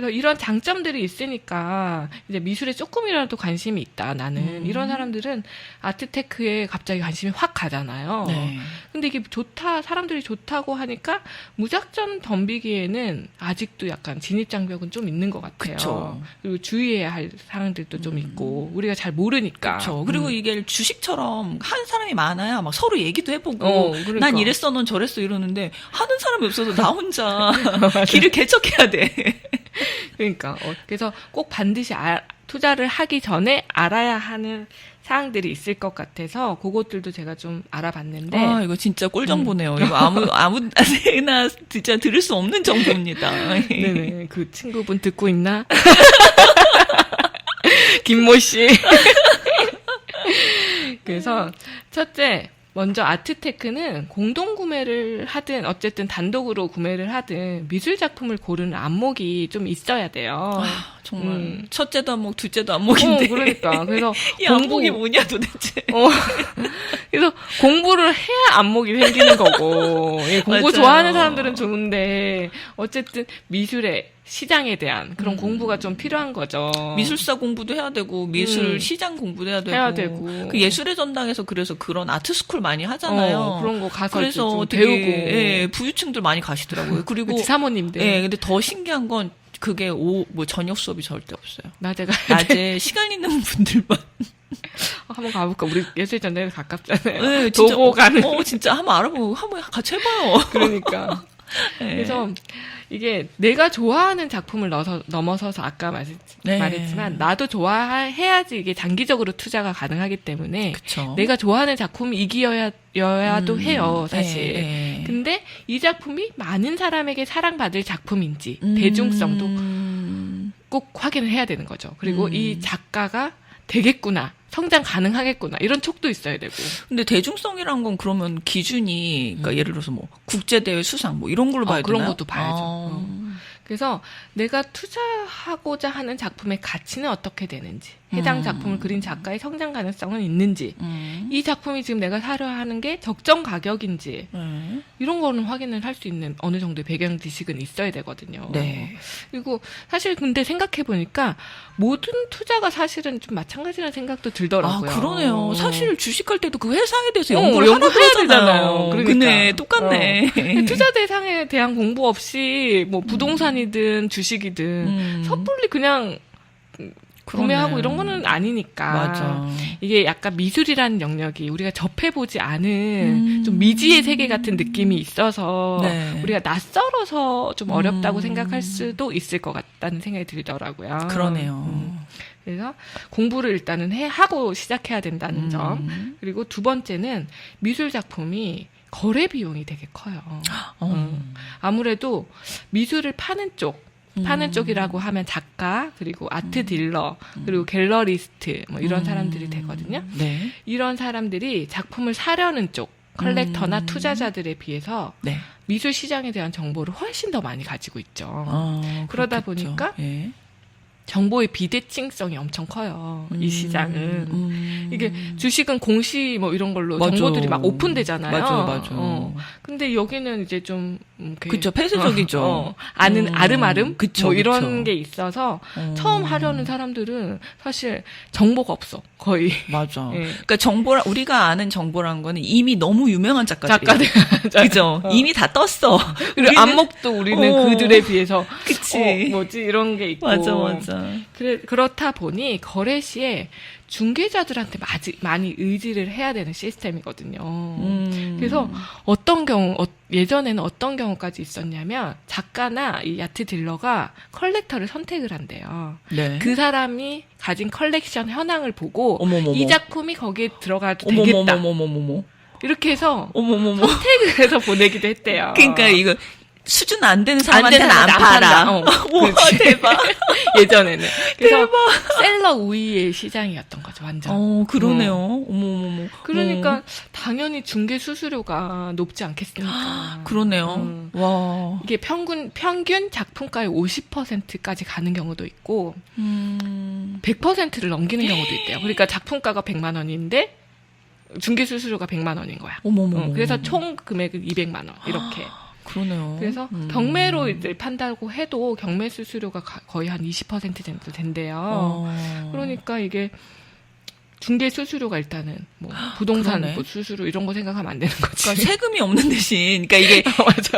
그래서 이런 장점들이 있으니까 이제 미술에 조금이라도 관심이 있다 나는 이런 사람들은 아트테크에 갑자기 관심이 확 가잖아요. 네. 근데 이게 좋다 사람들이 좋다고 하니까 무작정 덤비기에는 아직도 약간 진입 장벽은 좀 있는 것 같아요. 그쵸. 그리고 주의해야 할 사항들도 좀 있고 우리가 잘 모르니까. 그렇죠. 그리고 이게 주식처럼 한 사람이 많아야 막 서로 얘기도 해보고 그러니까. 난 이랬어 넌 저랬어 이러는데 하는 사람이 없어서 나 혼자 길을 개척해야 돼. 그러니까 그래서 꼭 반드시 투자를 하기 전에 알아야 하는 사항들이 있을 것 같아서 그것들도 제가 좀 알아봤는데 아 이거 진짜 꿀 정보네요. 이거 아무나 진짜 들을 수 없는 정보입니다. 네네 그 친구분 듣고 있나? 김모 씨. 그래서 첫째 먼저 아트테크는 공동 구매를 하든 어쨌든 단독으로 구매를 하든 미술 작품을 고르는 안목이 좀 있어야 돼요. 아, 정말 첫째도 안목, 둘째도 안목인데. 그러니까 그래서 이 안목이 뭐냐 도대체. 그래서 공부를 해야 안목이 생기는 거고 공부 맞아요. 좋아하는 사람들은 좋은데 어쨌든 미술의 시장에 대한 그런 공부가 좀 필요한 거죠. 미술사 공부도 해야 되고 미술 시장 공부도 해야 되고. 그 예술의 전당에서 그래서 그런 아트 스쿨 많이 하잖아요. 그런 거 가서 그래서 좀 되게, 배우고 예, 부유층들 많이 가시더라고요. 그리고 그치, 사모님들. 예, 근데 더 신기한 건 그게 저녁 수업이 절대 없어요. 낮에 시간 있는 분들만 한번 가볼까? 우리 예술전당에 가깝잖아요. 네, 도보 가는. 진짜 한번 알아보고 한번 같이 해봐요. 그러니까. 네. 그래서 이게 내가 좋아하는 작품을 넘어서서 아까 말했지만 나도 좋아해야지 이게 장기적으로 투자가 가능하기 때문에 그쵸. 내가 좋아하는 작품이 이기여야도 해요, 사실. 네. 근데 이 작품이 많은 사람에게 사랑받을 작품인지 대중성도 꼭 확인을 해야 되는 거죠. 그리고 이 작가가 되겠구나. 성장 가능하겠구나. 이런 촉도 있어야 되고. 근데 대중성이란 건 그러면 기준이, 그러니까 예를 들어서 뭐, 국제대회 수상 뭐 이런 걸로 봐야 되나요? 그런 것도 봐야죠. 그래서 내가 투자하고자 하는 작품의 가치는 어떻게 되는지, 해당 작품을 그린 작가의 성장 가능성은 있는지, 이 작품이 지금 내가 사려 하는 게 적정 가격인지, 이런 거는 확인을 할 수 있는 어느 정도의 배경 지식은 있어야 되거든요. 네. 그리고 사실 근데 생각해보니까 모든 투자가 사실은 좀 마찬가지라는 생각도 들더라고요. 아, 그러네요. 사실 주식할 때도 그 회사에 대해서 연구를 연구해야 하잖아요. 되잖아요. 그러니까. 그네, 똑같네. 투자 대상에 대한 공부 없이 뭐 부동산이든 주식이든 섣불리 그냥 구매하고 이런 거는 아니니까. 맞아. 이게 약간 미술이라는 영역이 우리가 접해보지 않은 좀 미지의 세계 같은 느낌이 있어서 네. 우리가 낯설어서 좀 어렵다고 생각할 수도 있을 것 같다는 생각이 들더라고요. 그러네요. 그래서 공부를 일단은 하고 시작해야 된다는 점. 그리고 두 번째는 미술 작품이 거래 비용이 되게 커요. 아무래도 미술을 파는 쪽이라고 하면 작가, 그리고 아트 딜러, 그리고 갤러리스트, 뭐 이런 사람들이 되거든요. 네. 이런 사람들이 작품을 사려는 쪽, 컬렉터나 투자자들에 비해서 네. 미술 시장에 대한 정보를 훨씬 더 많이 가지고 있죠. 그러다 그렇겠죠. 보니까 예. 정보의 비대칭성이 엄청 커요. 이 시장은. 이게 주식은 공시 뭐 이런 걸로 맞아. 정보들이 막 오픈되잖아요. 맞아. 근데 여기는 이제 좀 그쵸, 폐쇄적이죠. 아름아름? 그쵸, 뭐 이런 그쵸. 게 있어서 처음 하려는 사람들은 사실 정보가 없어. 거의. 맞아. 예. 그러니까 우리가 아는 정보란 거는 이미 너무 유명한 작가들. 그죠? 이미 다 떴어. 그리고 안목도 우리는 그들에 비해서 그치. 이런 게 있고. 맞아. 그렇다 보니 거래 시에 중개자들한테 많이 의지를 해야 되는 시스템이거든요. 그래서 예전에는 어떤 경우까지 있었냐면 작가나 이 아트 딜러가 컬렉터를 선택을 한대요. 네. 그 사람이 가진 컬렉션 현황을 보고 어머머머. 이 작품이 거기에 들어가도 되겠다. 어머머머머머머. 이렇게 해서 어머머머. 선택을 해서 보내기도 했대요. 그러니까 이거 수준 안 되는 사람한테는 안 팔아. 판다. 와, 대박. 예전에는. 그래서 셀러 우위의 시장이었던 거죠, 완전. 그러네요. 어머머머. 그러니까 당연히 중개 수수료가 높지 않겠습니까? 그러네요. 와. 이게 평균 작품가의 50%까지 가는 경우도 있고 100%를 넘기는 경우도 있대요. 그러니까 작품가가 100만 원인데 중개 수수료가 100만 원인 거야. 어머머머. 그래서 총 금액은 200만 원 이렇게. 그러네요. 그래서 경매로 이제 판다고 해도 경매 수수료가 거의 한 20% 정도 된대요. 그러니까 이게 중개 수수료가 일단은 뭐 부동산 뭐 수수료 이런 거 생각하면 안 되는 거지. 그러니까 세금이 없는 대신, 그러니까 이게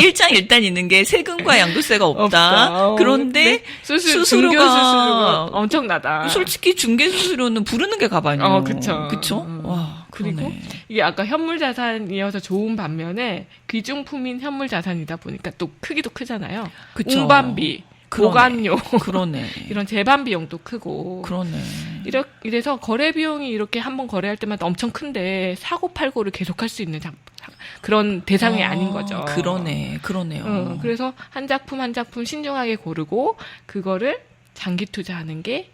일장일단 있는 게 세금과 양도세가 없다. 그런데 수수료가 엄청나다. 솔직히 중개 수수료는 부르는 게 가반이에요. 그쵸. 그쵸? 와, 그리고 이게 아까 현물 자산이어서 좋은 반면에 귀중품인 현물 자산이다 보니까 또 크기도 크잖아요. 그쵸. 운반비. 보관료, 그러네. 이런 제반 비용도 크고, 그러네. 이래서 거래 비용이 이렇게 한번 거래할 때마다 엄청 큰데 사고 팔고를 계속할 수 있는 그런 대상이 아닌 거죠. 그러네요. 그래서 한 작품 한 작품 신중하게 고르고 그거를 장기 투자하는 게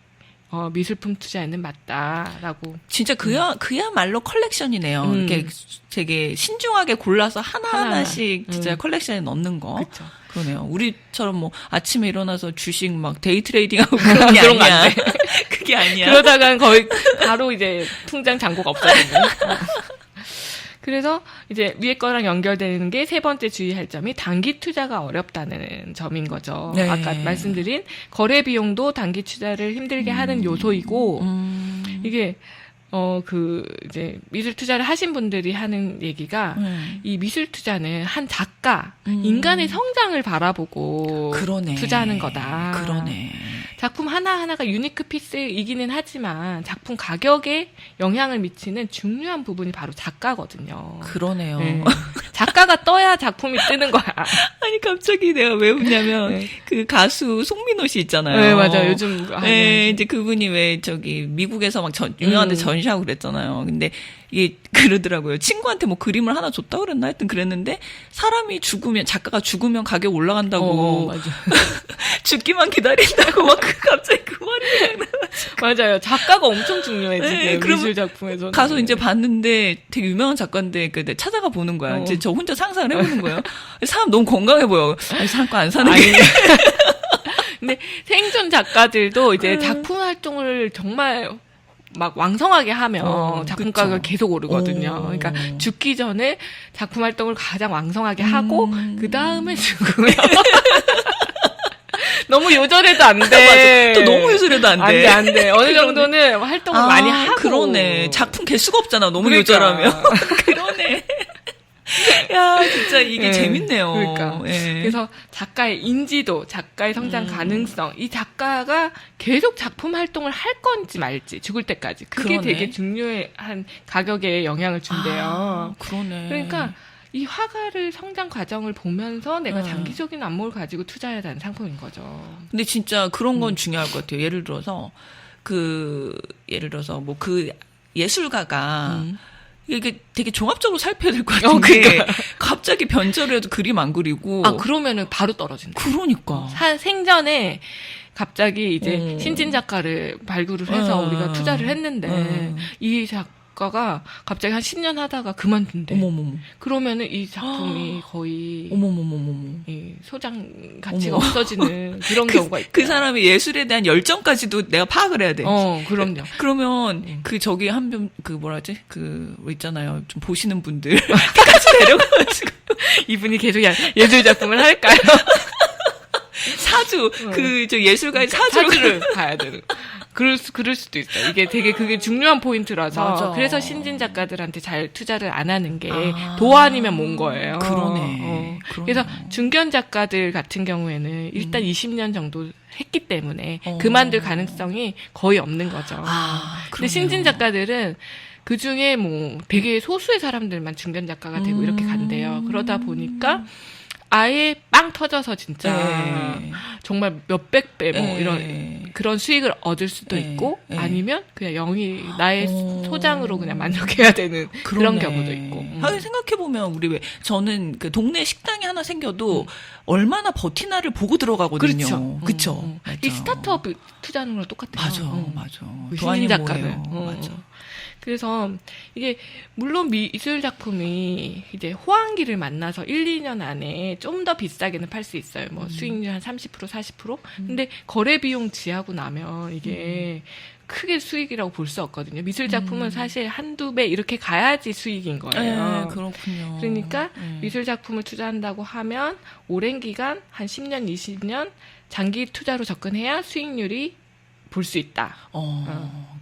미술품 투자에는 맞다라고. 진짜 그야말로 컬렉션이네요. 이렇게 되게 신중하게 골라서 하나하나씩 진짜 컬렉션에 넣는 거. 그쵸. 그러네요. 우리처럼 뭐 아침에 일어나서 주식 막 데이 트레이딩하고 그런 게 아니야. 그게 아니야. 그러다간 거의 바로 이제 통장 잔고가 없어지는. 그래서 이제 위에 거랑 연결되는 게 세 번째 주의할 점이 단기 투자가 어렵다는 점인 거죠. 네. 아까 말씀드린 거래 비용도 단기 투자를 힘들게 하는 요소이고, 이게 이제 미술 투자를 하신 분들이 하는 얘기가 이 미술 투자는 한 작가, 인간의 성장을 바라보고 투자하는 거다. 그러네. 작품 하나하나가 유니크 피스이기는 하지만 작품 가격에 영향을 미치는 중요한 부분이 바로 작가거든요. 그러네요. 네. 작가가 떠야 작품이 뜨는 거야. 아니, 갑자기 내가 왜 웃냐면, 그 가수 송민호 씨 있잖아요. 네, 맞아요. 요즘. 네, 이제 그분이 왜 미국에서 막 유명한 데 전시하고 그랬잖아요. 근데 이게 그러더라고요. 친구한테 뭐 그림을 하나 줬다고 그랬나? 하여튼 그랬는데, 작가가 죽으면 가격 올라간다고. 맞아. 죽기만 기다린다고 막 갑자기 그 말이 생각나가지고. 맞아요. 작가가 엄청 중요해, 지금. 네, 미술 작품에서는. 가서 이제 봤는데 되게 유명한 작가인데 찾아가 보는 거야. 이제 저 혼자 상상을 해보는 거예요. 사람 너무 건강해 보여. 아니, 사람 거 안 사는 게. 근데 생존 작가들도 이제 작품 활동을 정말 막 왕성하게 하면 작품가가 계속 오르거든요. 그러니까 죽기 전에 작품 활동을 가장 왕성하게 하고 그 다음에 죽으면 너무 요절해도 안 돼. 맞아. 또 너무 요절해도 안 돼. 안 돼. 어느 정도는 활동을 많이 하고. 그러네. 작품 개수가 없잖아. 너무 그러니까. 요절하면. 그러네. 야, 진짜 이게 재밌네요. 그러니까. 그래서 작가의 인지도, 작가의 성장 가능성, 이 작가가 계속 작품 활동을 할 건지 말지, 죽을 때까지. 그게 되게 중요한 가격에 영향을 준대요. 그러네. 그러니까 이 화가를 성장 과정을 보면서 내가 장기적인 안목을 가지고 투자해야 되는 상품인 거죠. 근데 진짜 그런 건 중요할 것 같아요. 예를 들어서 뭐 그 예술가가 이게 되게 종합적으로 살펴야 될 것 같은데 그러니까. 갑자기 변절을 해도 그림 안 그리고 그러면은 바로 떨어진다. 그러니까 생전에 갑자기 이제 신진 작가를 발굴을 해서 우리가 투자를 했는데 이 작가가 갑자기 한 10년 하다가 그만둔대. 어머머머. 그러면은 이 작품이 거의 어머머머머. 소장 가치가 없어지는 그런 경우가 있고. 그 사람의 예술에 대한 열정까지도 내가 파악을 해야 돼. 그럼요. 그러면 저기 한 분 뭐라지? 뭐 있잖아요. 좀 보시는 분들 같이 데려가가지고 이분이 계속 예술 작품을 할까요? 사주 저 예술가의 사주를 가야 되는. 그럴 수도 있어요. 이게 되게 그게 중요한 포인트라서. 맞아. 그래서 신진 작가들한테 잘 투자를 안 하는 게 도안이면 뭔 거예요. 그러네. 그래서 중견 작가들 같은 경우에는 일단 20년 정도 했기 때문에 그만둘 가능성이 거의 없는 거죠. 근데 신진 작가들은 그 중에 뭐 되게 소수의 사람들만 중견 작가가 되고 이렇게 간대요. 그러다 보니까 아예 빵 터져서 진짜 정말 몇백 배 뭐 이런 그런 수익을 얻을 수도 있고 아니면 그냥 영이 나의 소장으로 그냥 만족해야 되는 그런 경우도 있고. 하긴 생각해보면 우리 저는 그 동네 식당이 하나 생겨도 얼마나 버티나를 보고 들어가거든요. 그쵸. 이 스타트업 투자하는 거랑 똑같아요. 맞아. 신진 작가들. 맞아. 그래서 이게 물론 미술 작품이 이제 호황기를 만나서 1, 2년 안에 좀 더 비싸게는 팔 수 있어요. 뭐 수익률 한 30%, 40%. 근데 거래 비용 지하고 나면 이게 크게 수익이라고 볼 수 없거든요. 미술 작품은 사실 한두 배 이렇게 가야지 수익인 거예요. 네, 그렇군요. 그러니까 미술 작품을 투자한다고 하면 오랜 기간 한 10년, 20년 장기 투자로 접근해야 수익률이 볼 수 있다.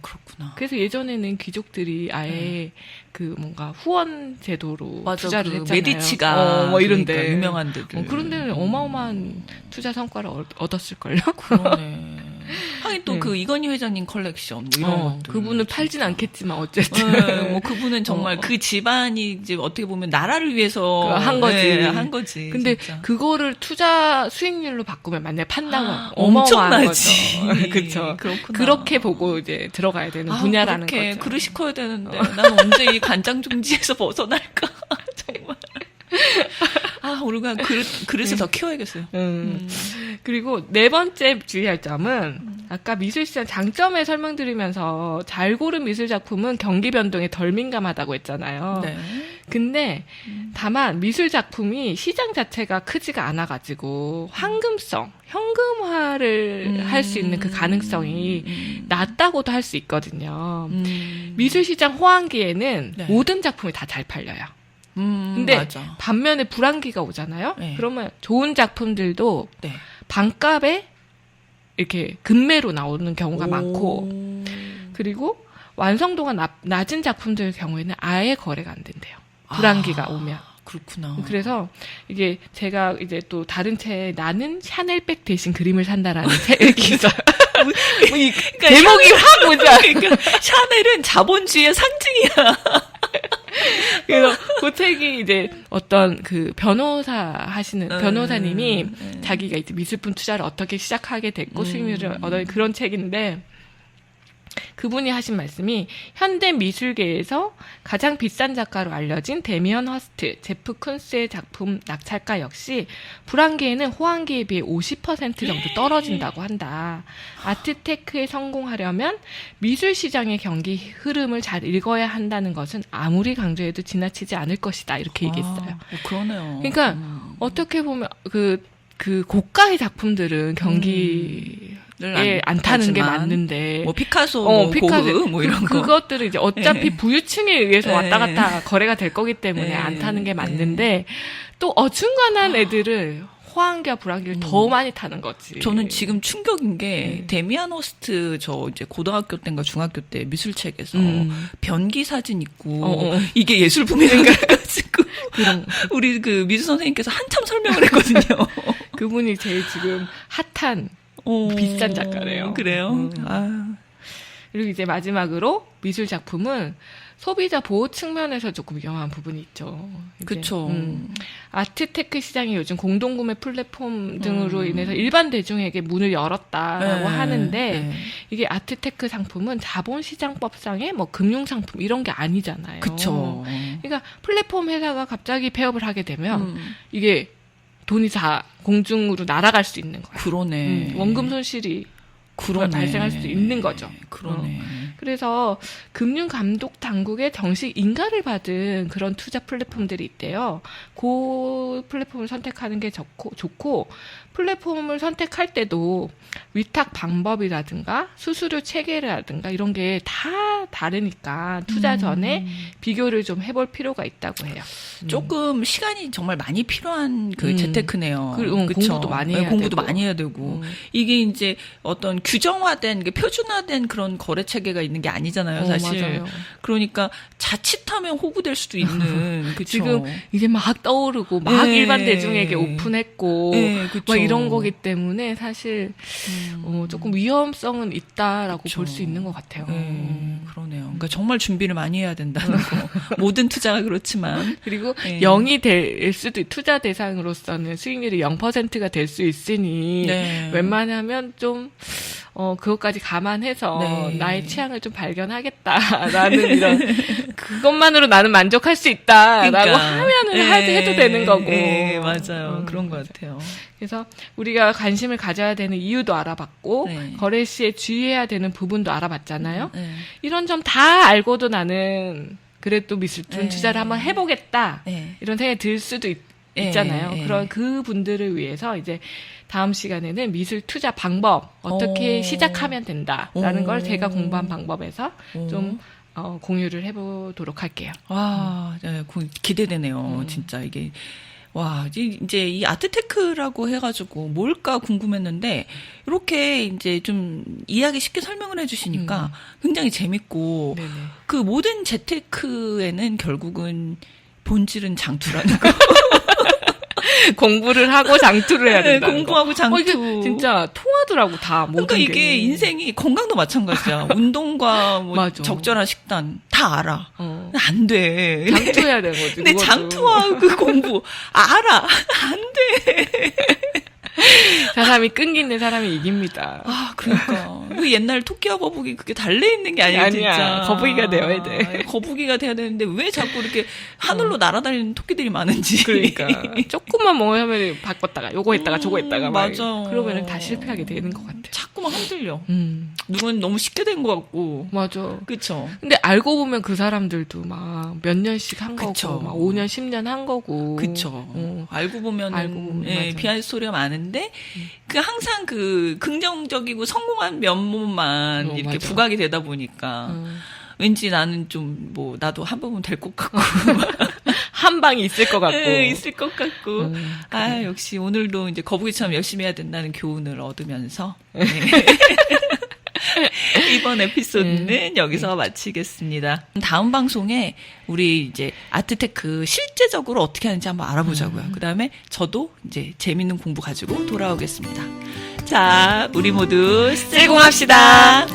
그렇구나. 그래서 예전에는 귀족들이 아예 그 뭔가 후원 제도로 투자를 그 했잖아요. 메디치가 뭐 이런데 그러니까 유명한 데들. 그런 데는 어마어마한 투자 성과를 얻었을걸요. 그러네. 하긴 또 그 이건희 회장님 컬렉션 뭐 이런 것들. 그분은 팔진 않겠지만 어쨌든 뭐 그분은 정말 그 집안이 이제 어떻게 보면 나라를 위해서 한 거지. 네, 한 거지. 근데 진짜. 그거를 투자 수익률로 바꾸면 만약에 판다면 엄청나지. 그렇죠. 그렇구나. 그렇게 보고 이제 들어가야 되는 분야라는 그렇게 거죠. 그릇이 커야 되는데 난 언제 이 간장 종지에서 벗어날까 정말. 우리 그냥 그릇을 더 키워야겠어요. 그리고 네 번째 주의할 점은 아까 미술시장 장점을 설명드리면서 잘 고른 미술 작품은 경기 변동에 덜 민감하다고 했잖아요. 네. 근데 다만 미술 작품이 시장 자체가 크지가 않아가지고 황금성, 현금화를 할 수 있는 그 가능성이 낮다고도 할 수 있거든요. 미술 시장 호황기에는 네. 모든 작품이 다 잘 팔려요. 근데 맞아. 반면에 불황기가 오잖아요. 네. 그러면 좋은 작품들도 네. 반값에 이렇게 금매로 나오는 경우가 많고, 그리고 완성도가 낮은 작품들 경우에는 아예 거래가 안 된대요. 불황기가 오면. 그렇구나. 그래서 이게 제가 이제 또 다른 책에 나는 샤넬백 대신 그림을 산다라는 책이 있어요. 그러니까 제목이 확 오죠. 그러니까 샤넬은 자본주의의 상징이야. 그래서 그 책이 이제 어떤 그 변호사님이 자기가 이제 미술품 투자를 어떻게 시작하게 됐고 수익률을 얻은 그런 책인데, 그분이 하신 말씀이 현대 미술계에서 가장 비싼 작가로 알려진 데미언 허스트, 제프 쿤스의 작품 낙찰가 역시 불황기에는 호황기에 비해 50% 정도 떨어진다고 한다. 아트테크에 성공하려면 미술 시장의 경기 흐름을 잘 읽어야 한다는 것은 아무리 강조해도 지나치지 않을 것이다. 이렇게 얘기했어요. 그러네요. 그러니까 어떻게 보면 그 고가의 작품들은 경기 안 타는 게 맞는데, 뭐 피카소, 고흐 뭐 이런 거. 그것들은 이제 어차피 부유층에 의해서 왔다 네. 갔다 거래가 될 거기 때문에 안 타는 게 맞는데, 또 어중간한 애들을 호황기와 불황기를 더 많이 타는 거지. 저는 지금 충격인 게 데미안 호스트 저 이제 고등학교 때인가 중학교 때 미술책에서 변기 사진 있고 이게 예술품이라고 해가지고 우리 그 미술 선생님께서 한참 설명을 했거든요. 그분이 제일 지금 핫한 비싼 작가래요. 그래요? 그리고 이제 마지막으로 미술 작품은 소비자 보호 측면에서 조금 위험한 부분이 있죠. 그렇죠. 아트테크 시장이 요즘 공동구매 플랫폼 등으로 인해서 일반 대중에게 문을 열었다라고 하는데, 이게 아트테크 상품은 자본시장법상의 뭐 금융상품 이런 게 아니잖아요. 그렇죠. 그러니까 플랫폼 회사가 갑자기 폐업을 하게 되면 이게 돈이 다 공중으로 날아갈 수 있는 거예요. 그러네. 원금 손실이 발생할 수 있는 거죠. 그러네. 그래서 금융감독 당국의 정식 인가를 받은 그런 투자 플랫폼들이 있대요. 그 플랫폼을 선택하는 게 좋고 플랫폼을 선택할 때도 위탁 방법이라든가 수수료 체계라든가 이런 게 다 다르니까 투자 전에 비교를 좀 해볼 필요가 있다고 해요. 조금 시간이 정말 많이 필요한 그 재테크네요. 공부도 많이 해야 공부도 되고. 많이 해야 되고. 이게 이제 어떤 규정화된, 표준화된 그런 거래 체계가 있는 게 아니잖아요, 사실. 맞아요. 그러니까 자칫하면 호구될 수도 있는. 그쵸? 지금 이제 막 떠오르고 막 네. 일반 대중에게 오픈했고 네, 그쵸. 막 이런 거기 때문에 사실 조금 위험성은 있다라고 그쵸. 볼 수 있는 것 같아요. 그러네요. 그러니까 정말 준비를 많이 해야 된다는 거. 모든 투자가 그렇지만. 그리고 네. 0이 될 수도, 투자 대상으로서는 수익률이 0%가 될 수 있으니 네. 웬만하면 좀 그것까지 감안해서 네. 나의 취향을 좀 발견하겠다라는 이런 그것만으로 나는 만족할 수 있다라고 그러니까. 하면은 해도 되는 거고. 네, 맞아요. 그런 것 같아요. 그래서 우리가 관심을 가져야 되는 이유도 알아봤고 네. 거래 시에 주의해야 되는 부분도 알아봤잖아요. 네. 이런 점 다 알고도 나는 그래도 미술품 네. 투자를 한번 해보겠다. 네. 이런 생각이 들 수도 있잖아요. 그런 그 분들을 위해서 이제 다음 시간에는 미술 투자 방법 어떻게 시작하면 된다라는 걸 제가 공부한 방법에서 좀 공유를 해보도록 할게요. 와, 네, 기대되네요. 진짜 이게. 와, 이제 이 아트테크라고 해가지고 뭘까 궁금했는데, 이렇게 이제 좀 이해하기 쉽게 설명을 해주시니까 굉장히 재밌고, 네네. 그 모든 재테크에는 결국은 본질은 장투라는 거. 공부를 하고 장투를 해야 된다. 공부하고 장투. 이게 진짜 통하더라고 다 모든 그러니까 게. 이게 인생이 건강도 마찬가지야. 운동과 뭐 맞아. 적절한 식단 다 알아. 안 돼. 장투해야 되는 거지. 근데 그것도. 장투와 그 공부 알아. 안 돼. 사람이 끈기 있는 사람이 이깁니다. 아, 그러니까. 그 옛날 토끼와 거북이 그게 달려 있는 게 아니야, 진짜. 거북이가 되어야 돼. 거북이가 돼야 되는데 왜 자꾸 이렇게 하늘로 날아다니는 토끼들이 많은지. 그러니까 조금만 뭐 하면 바꿨다가 요거 했다가 저거 했다가 막 맞아. 그러면은 다 실패하게 되는 것 같아. 자꾸만 흔들려. 누군 너무 쉽게 된 것 같고. 맞아. 그쵸. 근데 알고 보면 그 사람들도 막 몇 년씩 한 그쵸. 거고, 막 5년, 10년 한 거고. 그쵸. 알고 보면 맞아. 비하인드 스토리가 많은데, 그 항상 그 긍정적이고 성공한 면모만 이렇게 맞아. 부각이 되다 보니까, 왠지 나는 좀 뭐, 나도 한 부분 될 것 같고. 한 방이 있을 것 같고. 있을 것 같고. 아, 역시 오늘도 이제 거북이처럼 열심히 해야 된다는 교훈을 얻으면서. 네. 이번 에피소드는 여기서 마치겠습니다. 다음 방송에 우리 이제 아트테크 실제적으로 어떻게 하는지 한번 알아보자고요. 그 다음에 저도 이제 재밌는 공부 가지고 돌아오겠습니다. 자, 우리 모두 셀공합시다.